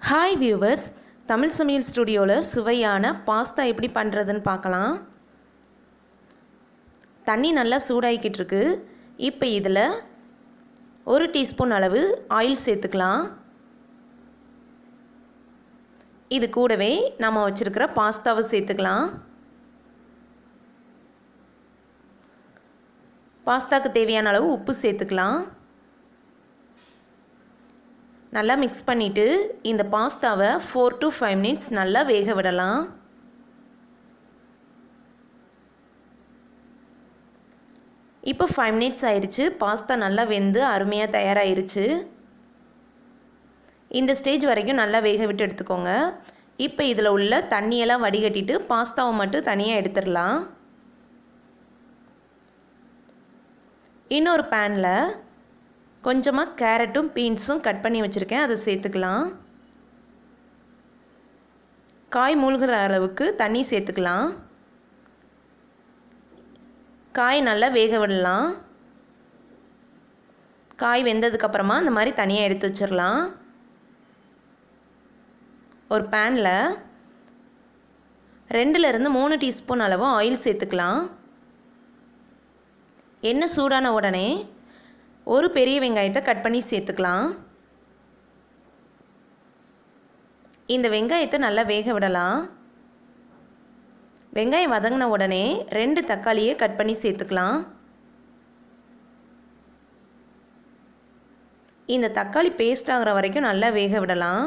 Hi viewers, Tamil சமையல் ஸ்டுடியோவில் சுவையான பாஸ்தா எப்படி பண்ணுறதுன்னு பார்க்கலாம். தண்ணி நல்லா சூடாகிக்கிட்டு இருக்கு. இப்போ இதில் 1 டீஸ்பூன் அளவு ஆயில் சேர்த்துக்கலாம். இது கூடவே நம்ம வச்சுருக்கிற பாஸ்தாவை சேர்த்துக்கலாம். பாஸ்தாவுக்கு தேவையான அளவு உப்பு சேர்த்துக்கலாம். நல்லா மிக்ஸ் பண்ணிவிட்டு இந்த பாஸ்தாவை 4 to 5 minutes நல்லா வேக விடலாம். இப்போ 5 minutes ஆயிடுச்சு. பாஸ்தா நல்லா வெந்து அருமையாக தயாராகிருச்சு. இந்த ஸ்டேஜ் வரைக்கும் நல்லா வேக விட்டு எடுத்துக்கோங்க. இப்போ இதில் உள்ள தண்ணியெல்லாம் வடிகட்டிட்டு பாஸ்தாவை மட்டும் தனியாக எடுத்துடலாம். இன்னொரு பேனில் கொஞ்சமாக கேரட்டும் பீன்ஸும் கட் பண்ணி வச்சுருக்கேன், அதை சேர்த்துக்கலாம். காய் மூழ்கிற அளவுக்கு தண்ணி சேர்த்துக்கலாம். காய் நல்லா வேக விடலாம். காய் வெந்ததுக்கப்புறமா இந்த மாதிரி தனியாக எடுத்து வச்சிடலாம். ஒரு பேனில் 2லேருந்து 3 டீஸ்பூன் அளவு ஆயில் சேர்த்துக்கலாம். எண்ணெய் சூடான உடனே ஒரு பெரிய வெங்காயத்தை கட் பண்ணி சேர்த்துக்கலாம். இந்த வெங்காயத்தை நல்லா வேக விடலாம். வெங்காயம் வதங்கின உடனே 2 தக்காளியை கட் பண்ணி சேர்த்துக்கலாம். இந்த தக்காளி பேஸ்ட் ஆகிற வரைக்கும் நல்லா வேக விடலாம்.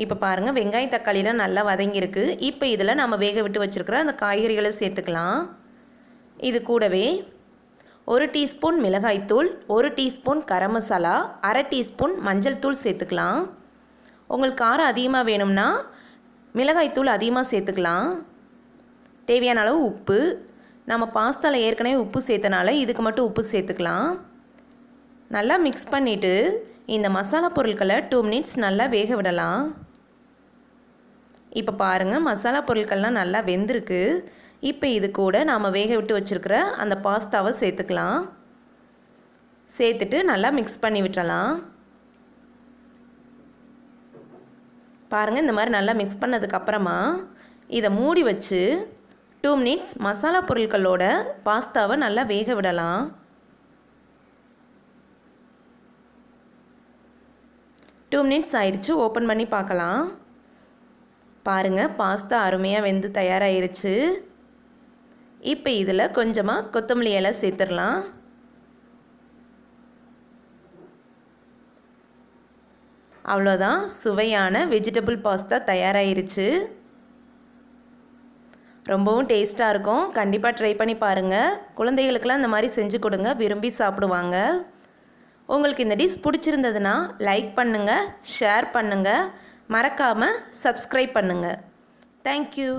இப்போ பாருங்கள், வெங்காயம் தக்காளிலாம் நல்லா வதங்கியிருக்கு. இப்போ இதில் நம்ம வேக விட்டு வச்சுருக்கிற அந்த காய்கறிகளை சேர்த்துக்கலாம். இது கூடவே 1 டீஸ்பூன் மிளகாய்த்தூள், 1 டீஸ்பூன் கரம் மசாலா, அரை டீஸ்பூன் மஞ்சள் தூள் சேர்த்துக்கலாம். உங்களுக்கு காரம் அதிகமாக வேணும்னா மிளகாய்த்தூள் அதிகமாக சேர்த்துக்கலாம். தேவையான அளவு உப்பு, நம்ம பாஸ்தாவில் ஏற்கனவே உப்பு சேர்த்தனால இதுக்கு மட்டும் உப்பு சேர்த்துக்கலாம். நல்லா மிக்ஸ் பண்ணிவிட்டு இந்த மசாலா பொருட்களை 2 minutes நல்லா வேக விடலாம். இப்போ பாருங்கள், மசாலா பொருட்கள்லாம் நல்லா வெந்திருக்கு. இப்போ இது கூட நாம் வேக விட்டு வச்சுருக்கிற அந்த பாஸ்தாவை சேர்த்துக்கலாம். சேர்த்துட்டு நல்லா மிக்ஸ் பண்ணி விட்டுறலாம். பாருங்கள், இந்த மாதிரி நல்லா மிக்ஸ் பண்ணதுக்கப்புறமா இதை மூடி வச்சு 2 minutes மசாலா பொருட்களோட பாஸ்தாவை நல்லா வேக விடலாம். 2 minutes ஆயிடுச்சு. ஓப்பன் பண்ணி பார்க்கலாம். பாருங்கள், பாஸ்தா அருமையாக வெந்து தயாராகிருச்சு. இப்போ இதில் கொஞ்சமாக கொத்தமல்லி இலை சேர்த்துடலாம். அவ்வளோதான், சுவையான வெஜிடபிள் பாஸ்தா தயாராகிருச்சு. ரொம்பவும் டேஸ்ட்டாக இருக்கும். கண்டிப்பாக ட்ரை பண்ணி பாருங்கள். குழந்தைகளுக்கெல்லாம் இந்த மாதிரி செஞ்சு கொடுங்க, விரும்பி சாப்பிடுவாங்க. உங்களுக்கு இந்த டிஷ் பிடிச்சிருந்ததுன்னா லைக் பண்ணுங்கள், ஷேர் பண்ணுங்கள், மறக்காமல் சப்ஸ்கிரைப் பண்ணுங்கள். தேங்க்யூ.